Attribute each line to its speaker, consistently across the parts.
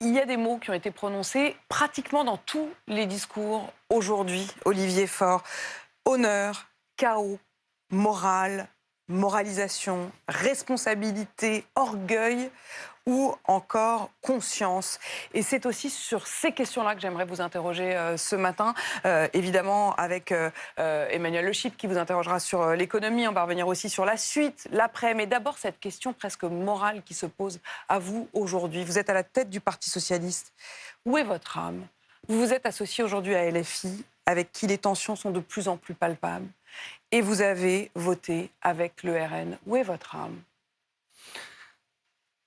Speaker 1: Il y a des mots qui ont été prononcés pratiquement dans tous les discours aujourd'hui, Olivier Faure. Honneur, chaos, morale, moralisation, responsabilité, orgueil ou encore conscience. Et c'est aussi sur ces questions-là que j'aimerais vous interroger ce matin, évidemment avec Emmanuel Le Chypre qui vous interrogera sur l'économie. On va revenir aussi sur la suite, l'après. Mais d'abord, cette question presque morale qui se pose à vous aujourd'hui. Vous êtes à la tête du Parti socialiste. Où est votre âme? Vous vous êtes associé aujourd'hui à LFI, avec qui les tensions sont de plus en plus palpables. Et vous avez voté avec le RN. Où est votre âme?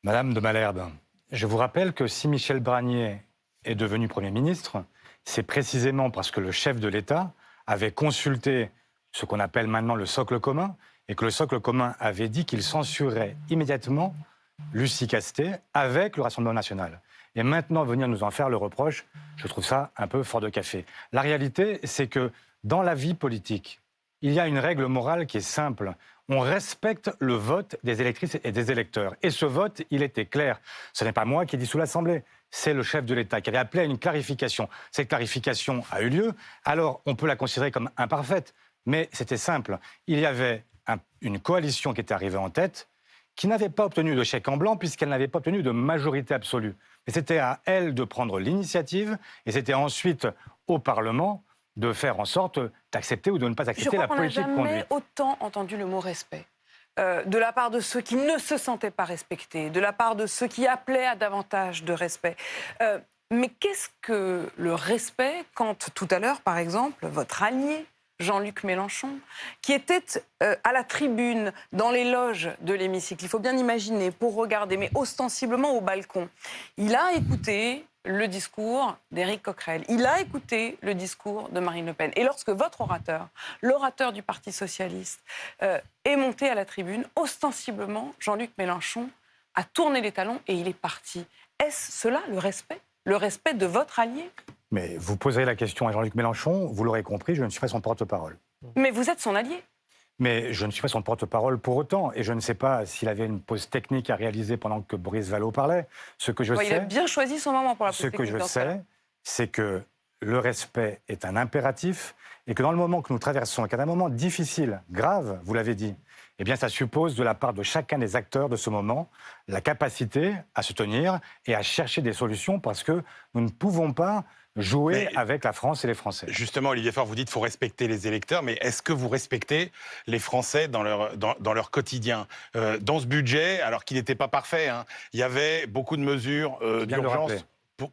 Speaker 2: Madame de Malherbe, je vous rappelle que si Michel Barnier est devenu Premier ministre, c'est précisément parce que le chef de l'État avait consulté ce qu'on appelle maintenant le socle commun, et que le socle commun avait dit qu'il censurerait immédiatement Lucie Castet avec le Rassemblement national. Et maintenant, venir nous en faire le reproche, je trouve ça un peu fort de café. La réalité, c'est que dans la vie politique, il y a une règle morale qui est simple. On respecte le vote des électrices et des électeurs. Et ce vote, il était clair. Ce n'est pas moi qui ai dit sous l'Assemblée. C'est le chef de l'État qui avait appelé à une clarification. Cette clarification a eu lieu. Alors, on peut la considérer comme imparfaite. Mais c'était simple. Il y avait une coalition qui était arrivée en tête, qui n'avait pas obtenu de chèque en blanc puisqu'elle n'avait pas obtenu de majorité absolue. Mais c'était à elle de prendre l'initiative et c'était ensuite au Parlement de faire en sorte d'accepter ou de ne pas accepter la politique conduite.
Speaker 1: Je crois qu'on n'a jamais autant entendu le mot respect. De la part de ceux qui ne se sentaient pas respectés, de la part de ceux qui appelaient à davantage de respect. Mais qu'est-ce que le respect quand, tout à l'heure, par exemple, votre allié, Jean-Luc Mélenchon, qui était à la tribune, dans les loges de l'hémicycle, il faut bien imaginer, pour regarder, mais ostensiblement au balcon, il a écouté le discours d'Éric Coquerel, il a écouté le discours de Marine Le Pen. Et lorsque votre orateur, l'orateur du Parti socialiste, est monté à la tribune, ostensiblement, Jean-Luc Mélenchon a tourné les talons et il est parti. Est-ce cela le respect? Le respect de votre allié?
Speaker 2: Mais vous poserez la question à Jean-Luc Mélenchon, vous l'aurez compris, je ne suis pas son porte-parole.
Speaker 1: Mais vous êtes son allié.
Speaker 2: Mais je ne suis pas son porte-parole pour autant, et je ne sais pas s'il avait une pause technique à réaliser pendant que Boris Vallaud parlait. Ce que je sais,
Speaker 1: il a bien choisi son moment pour la pause
Speaker 2: ce que je sais, c'est que le respect est un impératif, et que dans le moment que nous traversons, et qu'à un moment difficile, grave, vous l'avez dit, eh bien ça suppose de la part de chacun des acteurs de ce moment la capacité à se tenir et à chercher des solutions, parce que nous ne pouvons pas jouer avec la France et les Français.
Speaker 3: Justement, Olivier Faure, vous dites qu'il faut respecter les électeurs, mais est-ce que vous respectez les Français dans leur quotidien dans ce budget, alors qu'il n'était pas parfait, hein, il y avait beaucoup de mesures d'urgence.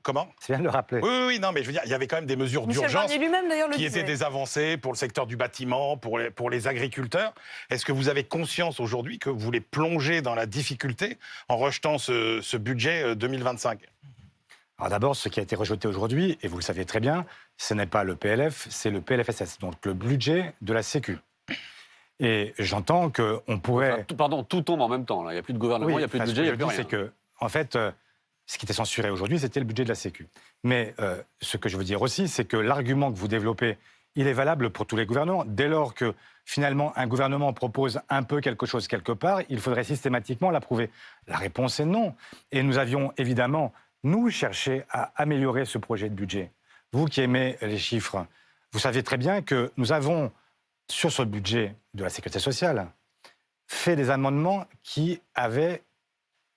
Speaker 3: Comment?
Speaker 2: C'est bien de le rappeler.
Speaker 3: Oui, non, mais je veux dire, il y avait quand même des mesures d'urgence qui étaient des avancées pour le secteur du bâtiment, pour les agriculteurs. Est-ce que vous avez conscience aujourd'hui que vous voulez plonger dans la difficulté en rejetant ce budget 2025?
Speaker 2: Alors d'abord, ce qui a été rejeté aujourd'hui, et vous le savez très bien, ce n'est pas le PLF, c'est le PLFSS, donc le budget de la Sécu. Et j'entends qu'on pourrait...
Speaker 4: Enfin, tout tombe en même temps, là. Il n'y a plus de gouvernement, il n'y a plus de budget, il n'y a plus rien.
Speaker 2: C'est que, en fait, ce qui était censuré aujourd'hui, c'était le budget de la Sécu. Mais ce que je veux dire aussi, c'est que l'argument que vous développez, il est valable pour tous les gouvernements. Dès lors que, finalement, un gouvernement propose un peu quelque chose quelque part, il faudrait systématiquement l'approuver. La réponse est non. Et nous avions évidemment... nous chercher à améliorer ce projet de budget. Vous qui aimez les chiffres, vous savez très bien que nous avons, sur ce budget de la Sécurité sociale, fait des amendements qui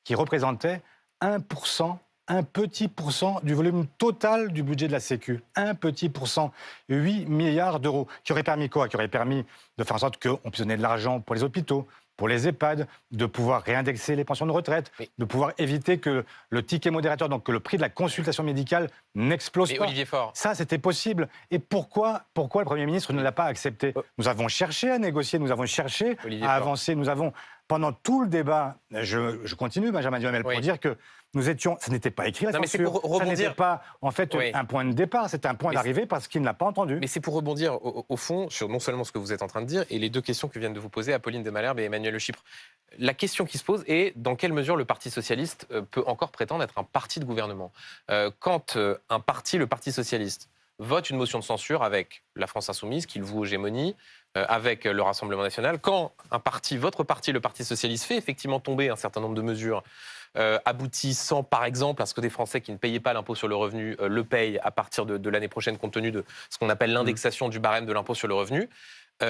Speaker 2: représentaient 1%, un petit pourcent du volume total du budget de la Sécu. Un petit pourcent, 8 milliards d'euros. Qui aurait permis quoi? Qui aurait permis de faire en sorte qu'on puisse donner de l'argent pour les hôpitaux, pour les EHPAD, de pouvoir réindexer les pensions de retraite, de pouvoir éviter que le ticket modérateur, donc que le prix de la consultation médicale n'explose pas.
Speaker 5: Olivier Faure.
Speaker 2: Ça, c'était possible. Et pourquoi le Premier ministre ne l'a pas accepté? Nous avons cherché à négocier, nous avons cherché à avancer, nous avons, pendant tout le débat, je continue, Benjamin Duhamel, pour dire que nous étions... Ça n'était pas écrit, la censure. Ça n'était pas, en fait, un point de départ, c'était un point d'arrivée parce qu'il ne l'a pas entendu.
Speaker 5: Mais c'est pour rebondir, au fond, sur non seulement ce que vous êtes en train de dire, et les deux questions que viennent de vous poser Apolline de Malherbe et Emmanuel Le Chypre. La question qui se pose est dans quelle mesure le Parti socialiste peut encore prétendre être un parti de gouvernement. Quand un parti, le Parti socialiste, vote une motion de censure avec la France Insoumise, qu'il voue hégémonie, avec le Rassemblement National. Quand un parti, votre parti, le Parti Socialiste, fait effectivement tomber un certain nombre de mesures aboutissant, par exemple, à ce que des Français qui ne payaient pas l'impôt sur le revenu le payent à partir de l'année prochaine, compte tenu de ce qu'on appelle l'indexation du barème de l'impôt sur le revenu,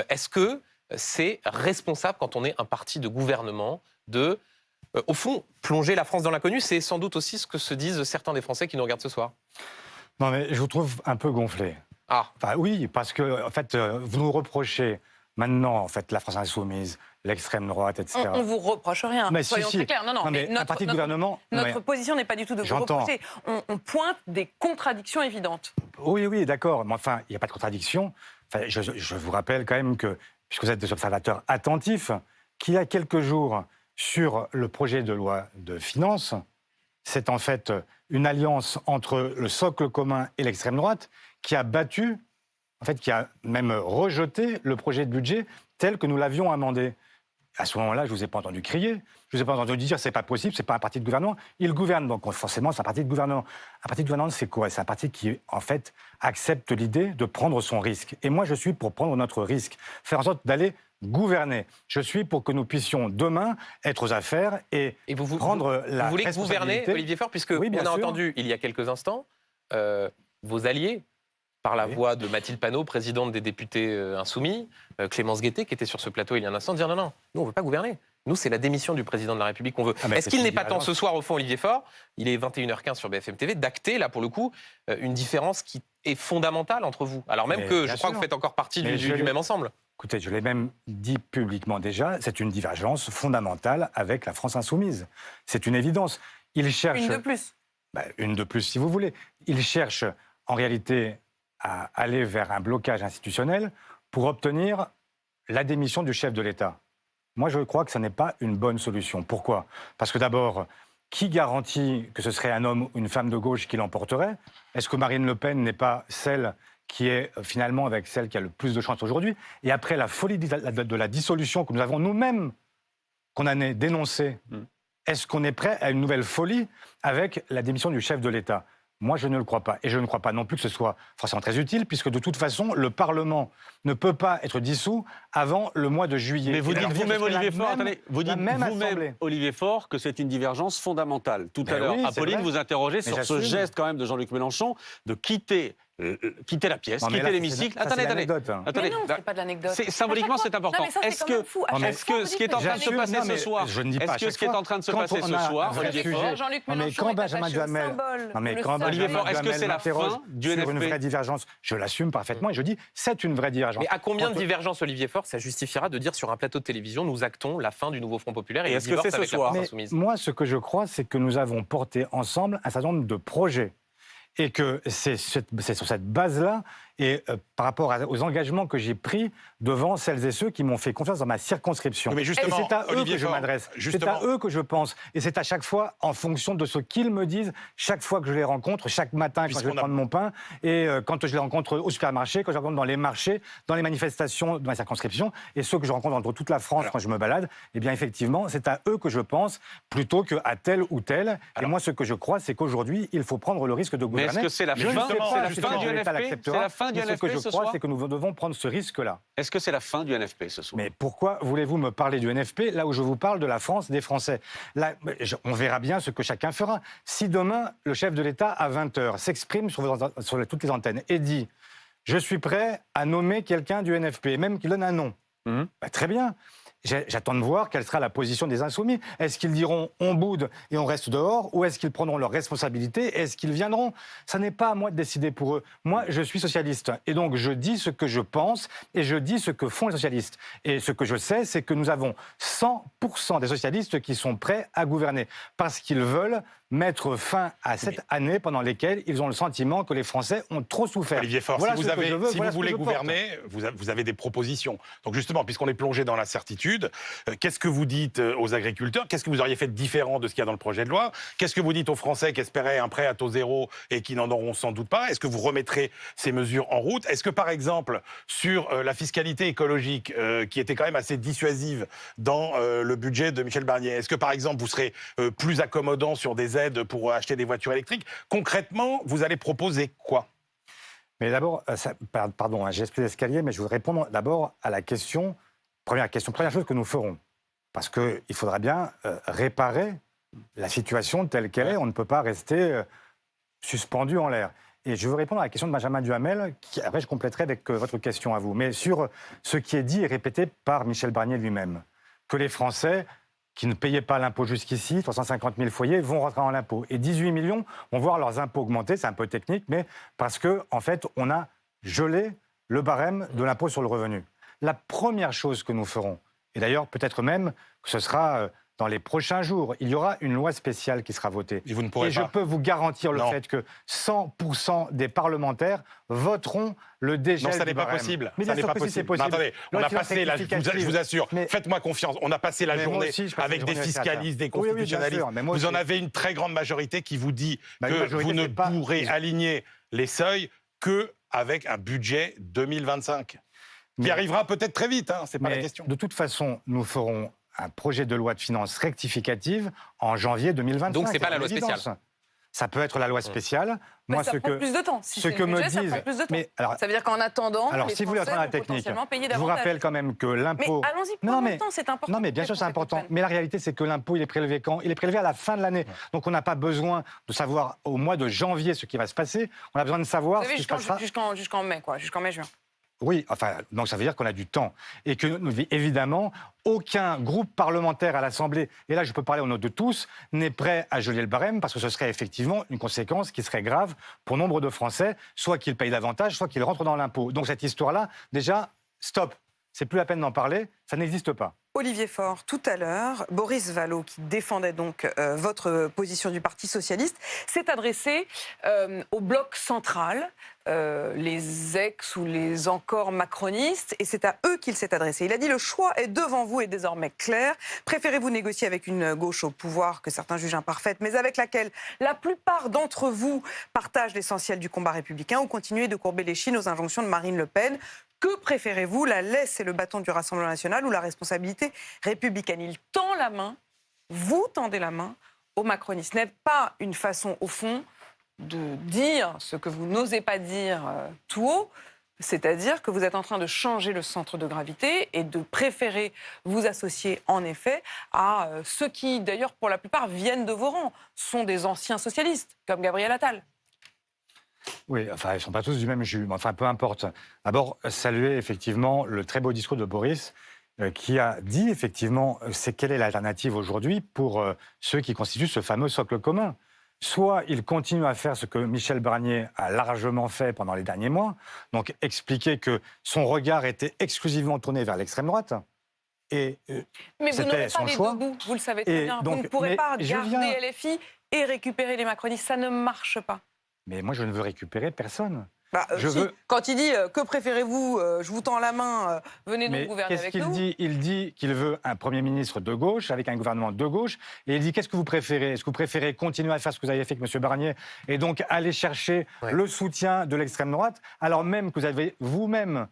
Speaker 5: est-ce que c'est responsable, quand on est un parti de gouvernement, de, au fond, plonger la France dans l'inconnu? C'est sans doute aussi ce que se disent certains des Français qui nous regardent ce soir.
Speaker 2: Non, mais je vous trouve un peu gonflé.
Speaker 5: Ah.
Speaker 2: Enfin, oui, parce que, en fait, vous nous reprochez maintenant, en fait, la France Insoumise, l'extrême droite, etc.
Speaker 1: On vous reproche rien,
Speaker 2: mais
Speaker 1: soyons très clairs. Non,
Speaker 2: mais un parti de gouvernement...
Speaker 1: Notre position n'est pas du tout de vous reprocher. On pointe des contradictions évidentes.
Speaker 2: Oui, d'accord. Mais enfin, il n'y a pas de contradiction. Enfin, je vous rappelle quand même que, puisque vous êtes des observateurs attentifs, qu'il y a quelques jours, sur le projet de loi de finances, c'est en fait une alliance entre le socle commun et l'extrême droite qui a battu, en fait, qui a même rejeté le projet de budget tel que nous l'avions amendé. À ce moment-là, je ne vous ai pas entendu crier, je ne vous ai pas entendu dire c'est pas possible, c'est pas un parti de gouvernement. Il gouverne, donc forcément c'est un parti de gouvernement. Un parti de gouvernement, c'est quoi? C'est un parti qui, en fait, accepte l'idée de prendre son risque. Et moi, je suis pour prendre notre risque, faire en sorte d'aller gouverner. Je suis pour que nous puissions demain être aux affaires et prendre la responsabilité.
Speaker 5: Vous voulez gouverner, Olivier Faure, puisque
Speaker 2: oui,
Speaker 5: on a entendu il y a quelques instants vos alliés, par la voix de Mathilde Panot, présidente des députés insoumis, Clémence Guettet, qui était sur ce plateau il y a un instant, dire non, nous on ne veut pas gouverner. Nous, c'est la démission du président de la République qu'on veut. Est-ce qu'il n'est pas temps ce soir, au fond, Olivier Faure, il est 21h15 sur BFM TV, d'acter, là, pour le coup, une différence qui est fondamentale entre vous? Alors même que je crois que vous faites encore partie du même ensemble.
Speaker 2: Écoutez, je l'ai même dit publiquement déjà, c'est une divergence fondamentale avec la France Insoumise. C'est une évidence. Ils cherchent...
Speaker 1: Une de plus.
Speaker 2: Une de plus, si vous voulez. Ils cherchent, en réalité, à aller vers un blocage institutionnel pour obtenir la démission du chef de l'État. Moi, je crois que ce n'est pas une bonne solution. Pourquoi? Parce que d'abord, qui garantit que ce serait un homme ou une femme de gauche qui l'emporterait? Est-ce que Marine Le Pen n'est pas celle qui est finalement avec celle qui a le plus de chance aujourd'hui? Et après la folie de la dissolution que nous avons nous-mêmes condamnée, dénoncée, est-ce qu'on est prêt à une nouvelle folie avec la démission du chef de l'État? Moi, je ne le crois pas. Et je ne crois pas non plus que ce soit forcément très utile, puisque de toute façon, le Parlement ne peut pas être dissous avant le mois de juillet.
Speaker 4: Mais vous dites vous-même, Olivier Faure, vous dites vous-même, Olivier Faure, que c'est une divergence fondamentale. Tout à l'heure, Apolline vous interrogeait sur ce geste quand même de Jean-Luc Mélenchon de quitter la pièce, quitter l'hémicycle.
Speaker 2: Attendez.
Speaker 1: Mais non, c'est pas de l'anecdote.
Speaker 4: Symboliquement, c'est important. Est-ce que ce qui est en train de se passer ce soir, est-ce que ce qui est en train de se passer ce soir, Olivier Faure,
Speaker 1: Jean-Luc Mélenchon est attaché au symbole.
Speaker 4: Olivier Faure, est-ce que c'est la fin du NFP?
Speaker 2: Sur une vraie divergence, je l'assume parfaitement et je dis c'est une vraie divergence.
Speaker 5: Mais à combien de divergences, Olivier Faure, ça justifiera de dire sur un plateau de télévision nous actons la fin du nouveau Front Populaire et
Speaker 4: est-ce que c'est ce soir?
Speaker 2: Moi, ce que je crois, c'est que nous avons porté ensemble un certain nombre de projets. Et que c'est sur cette base-là, et par rapport aux engagements que j'ai pris devant celles et ceux qui m'ont fait confiance dans ma circonscription.
Speaker 3: Mais justement,
Speaker 2: et c'est à eux que je m'adresse, c'est à eux que je pense. Et c'est à chaque fois en fonction de ce qu'ils me disent, chaque fois que je les rencontre, chaque matin quand je vais prendre mon pain, et quand je les rencontre au supermarché, quand je les rencontre dans les marchés, dans les manifestations de ma circonscription, et ceux que je rencontre dans toute la France quand je me balade, eh bien effectivement, c'est à eux que je pense, plutôt qu'à tel ou tel. Et moi, ce que je crois, c'est qu'aujourd'hui, il faut prendre le risque de gouverner.
Speaker 4: Mais est-ce que c'est la fin du NFP? C'est la fin du NFP
Speaker 2: ce que je crois, c'est que nous devons prendre ce risque-là.
Speaker 4: Est-ce que c'est la fin du NFP ce soir?
Speaker 2: Mais pourquoi voulez-vous me parler du NFP là où je vous parle de la France des Français? Là, on verra bien ce que chacun fera. Si demain, le chef de l'État, à 20h, s'exprime sur toutes les antennes et dit « Je suis prêt à nommer quelqu'un du NFP », et même qu'il donne un nom, très bien. J'attends de voir quelle sera la position des Insoumis. Est-ce qu'ils diront « on boude et on reste dehors » ou est-ce qu'ils prendront leurs responsabilités? Est-ce qu'ils viendront? Ça n'est pas à moi de décider pour eux. Moi, je suis socialiste et donc je dis ce que je pense et je dis ce que font les socialistes. Et ce que je sais, c'est que nous avons 100% des socialistes qui sont prêts à gouverner parce qu'ils veulent mettre fin à cette année pendant laquelle ils ont le sentiment que les Français ont trop souffert.
Speaker 3: Olivier Faure,
Speaker 2: voilà
Speaker 3: si vous voulez gouverner, vous avez des propositions. Donc justement, puisqu'on est plongé dans l'incertitude, qu'est-ce que vous dites aux agriculteurs? Qu'est-ce que vous auriez fait de différent de ce qu'il y a dans le projet de loi? Qu'est-ce que vous dites aux Français qui espéraient un prêt à taux zéro et qui n'en auront sans doute pas? Est-ce que vous remettrez ces mesures en route? Est-ce que par exemple, sur la fiscalité écologique, qui était quand même assez dissuasive dans le budget de Michel Barnier, est-ce que par exemple vous serez plus accommodant sur des aides pour acheter des voitures électriques? Concrètement, vous allez proposer quoi?
Speaker 2: Mais d'abord, pardon, j'ai esprit d'escalier, mais je voudrais répondre d'abord à la question, première chose que nous ferons. Parce qu'il faudra bien réparer la situation telle qu'elle est. On ne peut pas rester suspendu en l'air. Et je veux répondre à la question de Benjamin Duhamel, qui après je compléterai avec votre question à vous. Mais sur ce qui est dit et répété par Michel Barnier lui-même, que les Français qui ne payaient pas l'impôt jusqu'ici, 350 000 foyers, vont rentrer en l'impôt. Et 18 millions vont voir leurs impôts augmenter, c'est un peu technique, mais parce qu'en fait, on a gelé le barème de l'impôt sur le revenu. La première chose que nous ferons, et d'ailleurs peut-être même que ce sera dans les prochains jours, il y aura une loi spéciale qui sera votée.
Speaker 3: Et vous ne pourrez
Speaker 2: pas. Je peux vous garantir le fait que 100% des parlementaires voteront le dégel du barème.
Speaker 3: Non, ça n'est pas possible.
Speaker 2: Mais
Speaker 3: ça n'est pas
Speaker 2: possible.
Speaker 3: possible. Non, attendez, on a passé, je vous assure, faites-moi confiance, on a passé la journée avec des fiscalistes, des constitutionnalistes. Vous en avez une très grande majorité qui vous dit que vous ne pourrez aligner les seuils qu'avec un budget 2025. Qui arrivera peut-être très vite, c'est pas la question.
Speaker 2: De toute façon, nous ferons un projet de loi de finances rectificative en janvier 2025.
Speaker 5: Donc c'est pas la loi spéciale.
Speaker 2: Ça peut être la loi spéciale.
Speaker 1: Moi, ça prend plus de temps. Si c'est le budget, ça prend plus de temps. Alors, ça veut dire qu'en attendant, les
Speaker 2: si vous voulez
Speaker 1: Français
Speaker 2: la technique,
Speaker 1: je
Speaker 2: vous rappelle quand même que l'impôt...
Speaker 1: Mais allons-y, prenons le temps, c'est important.
Speaker 2: Non, mais bien sûr, c'est important. Mais la réalité, c'est que l'impôt, il est prélevé quand ? Il est prélevé à la fin de l'année. Donc on n'a pas besoin de savoir au mois de janvier ce qui va se passer. On a besoin de savoir ce qui se passera...
Speaker 1: Jusqu'en mai, jusqu'en mai-juin.
Speaker 2: Oui, donc ça veut dire qu'on a du temps. Et que, évidemment, aucun groupe parlementaire à l'Assemblée, et là je peux parler au nom de tous, n'est prêt à geler le barème, parce que ce serait effectivement une conséquence qui serait grave pour nombre de Français, soit qu'ils payent davantage, soit qu'ils rentrent dans l'impôt. Donc cette histoire-là, déjà, stop. C'est plus la peine d'en parler, ça n'existe pas.
Speaker 1: Olivier Faure, tout à l'heure, Boris Vallaud, qui défendait donc votre position du Parti socialiste, s'est adressé au bloc central, les ex ou les encore macronistes, et c'est à eux qu'il s'est adressé. Il a dit « Le choix est devant vous et désormais clair. Préférez-vous négocier avec une gauche au pouvoir que certains jugent imparfaite, mais avec laquelle la plupart d'entre vous partagent l'essentiel du combat républicain, ou continuer de courber les chines aux injonctions de Marine Le Pen ? Que préférez-vous, la laisse et le bâton du Rassemblement national ou la responsabilité républicaine ?» Il tend la main, vous tendez la main aux macronistes. Ce n'est pas une façon, au fond, de dire ce que vous n'osez pas dire tout haut, c'est-à-dire que vous êtes en train de changer le centre de gravité et de préférer vous associer, en effet, à ceux qui, d'ailleurs, pour la plupart, viennent de vos rangs, sont des anciens socialistes, comme Gabriel Attal.
Speaker 2: Oui, ils ne sont pas tous du même jus, mais peu importe. D'abord, saluer effectivement le très beau discours de Boris, qui a dit effectivement quelle est l'alternative aujourd'hui pour ceux qui constituent ce fameux socle commun. Soit il continue à faire ce que Michel Barnier a largement fait pendant les derniers mois, donc expliquer que son regard était exclusivement tourné vers l'extrême droite. Et
Speaker 1: mais vous n'aurez pas les deux bouts, vous le savez très bien. Vous ne pourrez pas garder LFI et récupérer les macronistes, ça ne marche pas.
Speaker 2: Mais moi, je ne veux récupérer personne.
Speaker 1: Quand il dit « Que préférez-vous ? Je vous tends la main, venez donc gouverner avec nous ».
Speaker 2: Il dit qu'il veut un Premier ministre de gauche, avec un gouvernement de gauche. Et il dit « Qu'est-ce que vous préférez ? Est-ce que vous préférez continuer à faire ce que vous avez fait avec M. Barnier et donc aller chercher le soutien de l'extrême droite, alors même que vous avez vous-même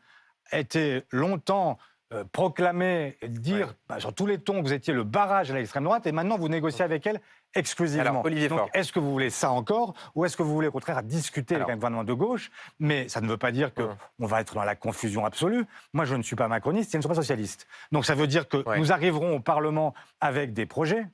Speaker 2: été longtemps proclamé, dire sur tous les tons que vous étiez le barrage à l'extrême droite, et maintenant vous négociez avec elle exclusivement.
Speaker 5: Alors, Olivier Faure.
Speaker 2: Est-ce que vous voulez ça encore, ou est-ce que vous voulez au contraire discuter avec un gouvernement de gauche ? Mais ça ne veut pas dire qu'on va être dans la confusion absolue. Moi, je ne suis pas macroniste et je ne suis pas socialiste. Donc ça veut dire que nous arriverons au Parlement avec des projets,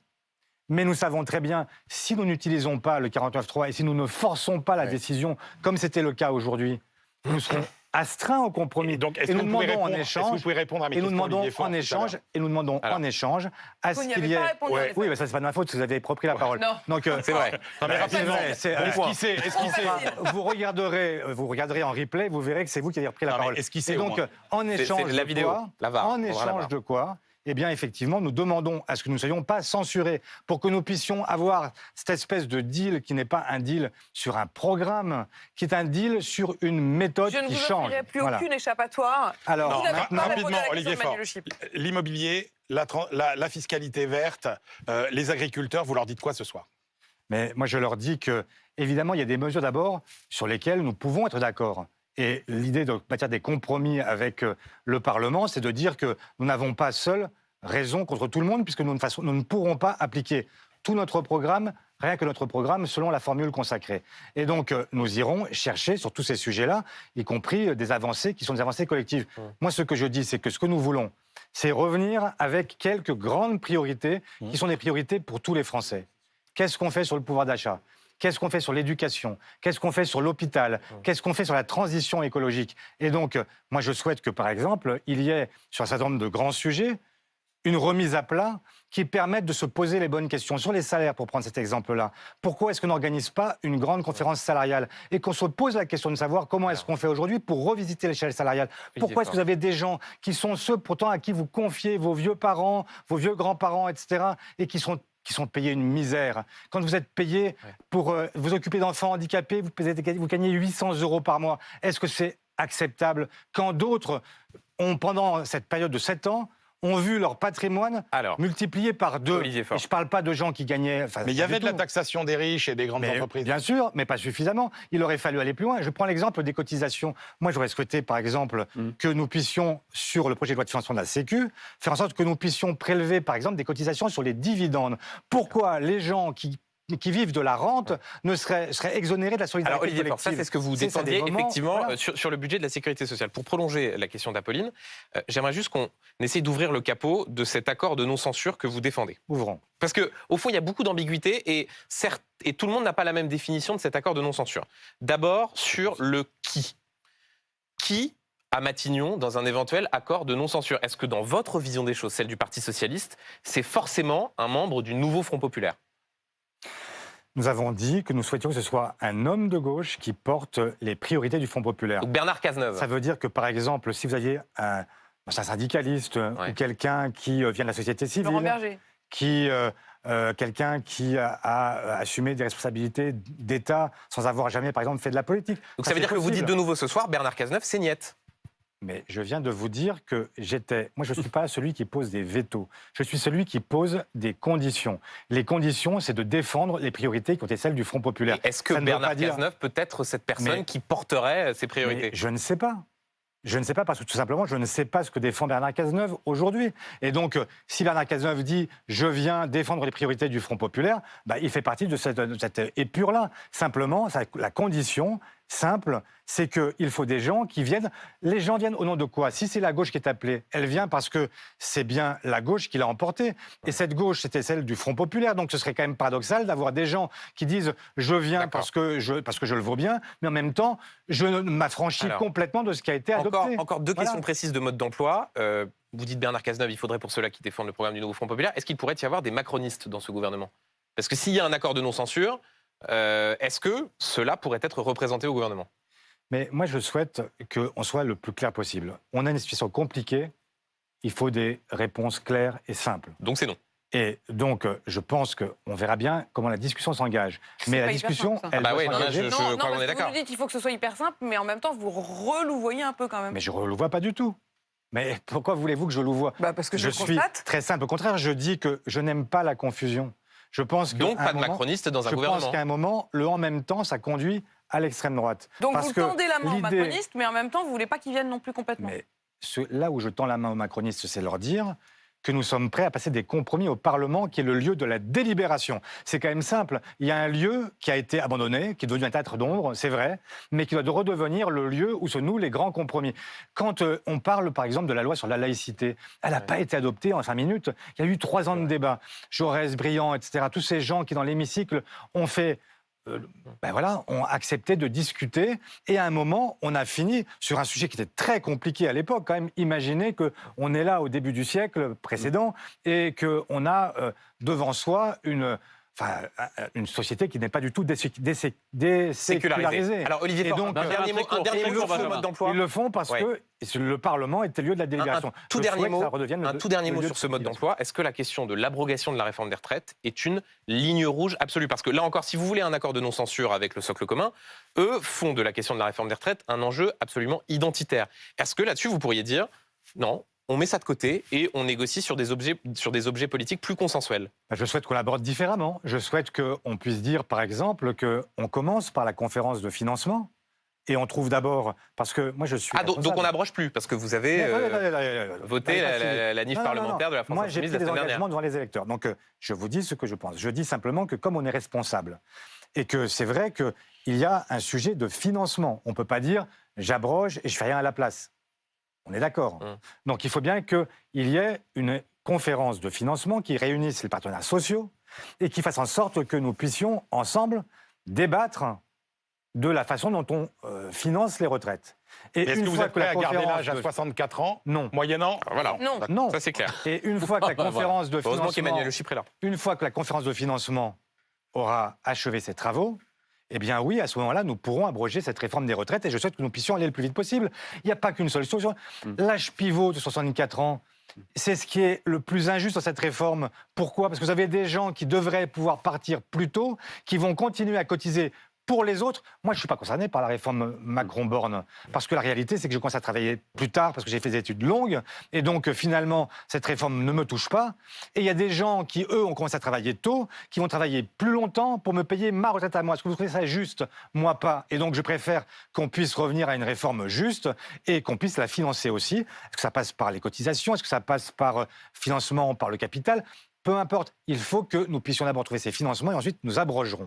Speaker 2: mais nous savons très bien, si nous n'utilisons pas le 49.3 et si nous ne forçons pas la décision, comme c'était le cas aujourd'hui, nous serons astreints au compromis.
Speaker 3: Et nous demandons en échange, et nous demandons en
Speaker 2: échange à ce qu'il y ait. Oui, mais ça c'est pas de ma faute, vous avez repris la parole.
Speaker 1: Non.
Speaker 2: Donc
Speaker 5: c'est vrai.
Speaker 3: Non, mais rapidement.
Speaker 2: Vous regarderez en replay, vous verrez que c'est vous qui avez repris la parole.
Speaker 3: Esquissez.
Speaker 2: Et donc en échange de quoi eh bien, effectivement, nous demandons à ce que nous ne soyons pas censurés pour que nous puissions avoir cette espèce de deal qui n'est pas un deal sur un programme, qui est un deal sur une méthode qui change.
Speaker 1: Je ne vous offrirai plus aucune échappatoire.
Speaker 3: Alors, rapidement, Olivier Faure, l'immobilier, la fiscalité verte, les agriculteurs, vous leur dites quoi ce soir ?
Speaker 2: Mais moi, je leur dis que, évidemment, il y a des mesures d'abord sur lesquelles nous pouvons être d'accord. Et l'idée de bâtir des compromis avec le Parlement, c'est de dire que nous n'avons pas seuls raison contre tout le monde, puisque nous ne pourrons pas appliquer tout notre programme rien que notre programme selon la formule consacrée. Et donc, nous irons chercher sur tous ces sujets-là, y compris des avancées qui sont des avancées collectives. Moi, ce que je dis, c'est que ce que nous voulons, c'est revenir avec quelques grandes priorités qui sont des priorités pour tous les Français. Qu'est-ce qu'on fait sur le pouvoir d'achat ? Qu'est-ce qu'on fait sur l'éducation ? Qu'est-ce qu'on fait sur l'hôpital ? Qu'est-ce qu'on fait sur la transition écologique ? Et donc, moi, je souhaite que, par exemple, il y ait, sur un certain nombre de grands sujets, une remise à plat qui permette de se poser les bonnes questions. Sur les salaires, pour prendre cet exemple-là, pourquoi est-ce qu'on n'organise pas une grande conférence salariale et qu'on se pose la question de savoir comment est-ce qu'on fait aujourd'hui pour revisiter l'échelle salariale ? Pourquoi est-ce que vous avez des gens qui sont ceux pourtant à qui vous confiez vos vieux parents, vos vieux grands-parents, etc., et qui sont payés une misère. Quand vous êtes payé pour vous occuper d'enfants handicapés, vous gagnez 800 € par mois. Est-ce que c'est acceptable quand d'autres ont, pendant cette période de 7 ans, ont vu leur patrimoine multiplié par 2. Et je ne parle pas de gens qui gagnaient...
Speaker 3: Mais il y avait de la taxation des riches et des grandes entreprises.
Speaker 2: Bien sûr, mais pas suffisamment. Il aurait fallu aller plus loin. Je prends l'exemple des cotisations. Moi, j'aurais souhaité, par exemple, que nous puissions, sur le projet de loi de financement de la Sécu, faire en sorte que nous puissions prélever, par exemple, des cotisations sur les dividendes. Pourquoi les gens qui vivent de la rente seraient exonérés de la solidarité collective.
Speaker 5: Alors Olivier Faure, ça c'est ce que vous défendiez effectivement sur le budget de la sécurité sociale. Pour prolonger la question d'Apolline, j'aimerais juste qu'on essaye d'ouvrir le capot de cet accord de non-censure que vous défendez.
Speaker 2: Ouvrons.
Speaker 5: Parce qu'au fond, il y a beaucoup d'ambiguïté et tout le monde n'a pas la même définition de cet accord de non-censure. D'abord, sur le qui. Qui à Matignon dans un éventuel accord de non-censure ? Est-ce que dans votre vision des choses, celle du Parti socialiste, c'est forcément un membre du nouveau Front populaire ?
Speaker 2: Nous avons dit que nous souhaitions que ce soit un homme de gauche qui porte les priorités du Front populaire.
Speaker 5: Donc Bernard Cazeneuve.
Speaker 2: Ça veut dire que, par exemple, si vous aviez un syndicaliste ou quelqu'un qui vient de la société civile, quelqu'un qui a assumé des responsabilités d'État sans avoir jamais, par exemple, fait de la politique.
Speaker 5: Donc ça veut dire que vous dites de nouveau ce soir, Bernard Cazeneuve, c'est niette.
Speaker 2: Mais je viens de vous dire que moi, je ne suis pas celui qui pose des vétos. Je suis celui qui pose des conditions. Les conditions, c'est de défendre les priorités qui ont été celles du Front populaire.
Speaker 5: Et est-ce que Bernard Cazeneuve peut être cette personne qui porterait ces priorités ?
Speaker 2: Je ne sais pas. Je ne sais pas parce que tout simplement, je ne sais pas ce que défend Bernard Cazeneuve aujourd'hui. Et donc, si Bernard Cazeneuve dit « je viens défendre les priorités du Front populaire », il fait partie de cette épure-là. Simplement, la condition simple, c'est qu'il faut des gens qui viennent. Les gens viennent au nom de quoi ? Si c'est la gauche qui est appelée, elle vient parce que c'est bien la gauche qui l'a emportée. Et cette gauche, c'était celle du Front populaire. Donc ce serait quand même paradoxal d'avoir des gens qui disent « je viens parce que je le vaux bien », mais en même temps, je m'affranchis complètement de ce qui a été adopté.
Speaker 5: Encore deux questions précises de mode d'emploi. Vous dites Bernard Cazeneuve, il faudrait pour ceux-là qui défendent le programme du nouveau Front populaire. Est-ce qu'il pourrait y avoir des macronistes dans ce gouvernement ? Parce que s'il y a un accord de non-censure, est-ce que cela pourrait être représenté au gouvernement ?
Speaker 2: Mais moi, je souhaite qu'on soit le plus clair possible. On a une situation compliquée, il faut des réponses claires et simples.
Speaker 5: Donc c'est non.
Speaker 2: Et donc, je pense qu'on verra bien comment la discussion s'engage. Mais la discussion, elle doit s'engager.
Speaker 1: Je crois qu'on est d'accord. Vous dites qu'il faut que ce soit hyper simple, mais en même temps, vous relouvoyez un peu quand même.
Speaker 2: Mais je ne relouvoie pas du tout. Mais pourquoi voulez-vous que je louvoie ?
Speaker 1: Parce que je
Speaker 2: suis très simple. Au contraire, je dis que je n'aime pas la confusion. Je pense
Speaker 5: donc pas de macroniste dans un gouvernement.
Speaker 2: Je pense qu'à un moment, le « en même temps », ça conduit à l'extrême droite.
Speaker 1: Donc vous tendez la main aux macronistes, mais en même temps, vous ne voulez pas qu'ils viennent non plus complètement.
Speaker 2: Mais là où je tends la main aux macronistes, c'est leur dire que nous sommes prêts à passer des compromis au Parlement, qui est le lieu de la délibération. C'est quand même simple. Il y a un lieu qui a été abandonné, qui est devenu un théâtre d'ombre, c'est vrai, mais qui doit redevenir le lieu où se nouent les grands compromis. Quand on parle, par exemple, de la loi sur la laïcité, elle n'a pas été adoptée en 5 minutes. Il y a eu 3 ans de débat. Jaurès, Briand, etc., tous ces gens qui, dans l'hémicycle, ont fait... ont accepté de discuter et à un moment, on a fini sur un sujet qui était très compliqué à l'époque. Quand même, imaginez qu'on est là au début du siècle précédent et qu'on a devant soi une société qui n'est pas du tout désécularisée.
Speaker 5: Alors Olivier Faure, un dernier mot sur le mode d'emploi.
Speaker 2: Ils le font parce que le Parlement est le lieu de la délibération.
Speaker 5: Un tout dernier mot sur ce mode d'emploi. Est-ce que la question de l'abrogation de la réforme des retraites est une ligne rouge absolue ? Parce que là encore, si vous voulez un accord de non-censure avec le socle commun, eux font de la question de la réforme des retraites un enjeu absolument identitaire. Est-ce que là-dessus, vous pourriez dire non ? On met ça de côté et on négocie sur des objets politiques plus consensuels.
Speaker 2: Je souhaite qu'on l'aborde différemment. Je souhaite qu'on puisse dire, par exemple, qu'on commence par la conférence de financement Et on trouve d'abord, parce que moi je suis...
Speaker 5: donc on n'abroge plus, parce que vous avez voté la niche parlementaire de la France
Speaker 2: Moi j'ai
Speaker 5: Insoumise
Speaker 2: pris
Speaker 5: la
Speaker 2: des
Speaker 5: semaine
Speaker 2: engagements
Speaker 5: dernière.
Speaker 2: devant les électeurs. Donc je vous dis ce que je pense. Je dis simplement que comme on est responsable, et que c'est vrai qu'il y a un sujet de financement. On ne peut pas dire j'abroge et je fais rien à la place. On est d'accord. Donc il faut bien qu'il y ait une conférence de financement qui réunisse les partenaires sociaux et qui fasse en sorte que nous puissions ensemble débattre de la façon dont on finance les retraites.
Speaker 3: Et est-ce que vous êtes prêt à garder l'âge à 64 ans,
Speaker 2: non.
Speaker 3: Moyennant
Speaker 5: Voilà,
Speaker 2: non.
Speaker 5: Ça c'est clair.
Speaker 2: Et une fois que la conférence de
Speaker 5: Heureusement
Speaker 2: financement,
Speaker 5: qu'Emmanuel Le Chypre est là.
Speaker 2: Une fois que la conférence de financement aura achevé ses travaux, eh bien oui, à ce moment-là, nous pourrons abroger cette réforme des retraites et je souhaite que nous puissions aller le plus vite possible. Il n'y a pas qu'une seule solution. L'âge pivot de 64 ans, c'est ce qui est le plus injuste dans cette réforme. Pourquoi ? Parce que vous avez des gens qui devraient pouvoir partir plus tôt, qui vont continuer à cotiser pour les autres. Moi, je ne suis pas concerné par la réforme Macron-Borne, parce que la réalité, c'est que je commence à travailler plus tard, parce que j'ai fait des études longues, et donc finalement, cette réforme ne me touche pas. Et il y a des gens qui, eux, ont commencé à travailler tôt, qui vont travailler plus longtemps pour me payer ma retraite à moi. Est-ce que vous trouvez ça juste ? Moi, pas. Et donc, je préfère qu'on puisse revenir à une réforme juste et qu'on puisse la financer aussi. Est-ce que ça passe par les cotisations ? Est-ce que ça passe par financement par le capital ? Peu importe, il faut que nous puissions d'abord trouver ces financements et ensuite nous abrogerons.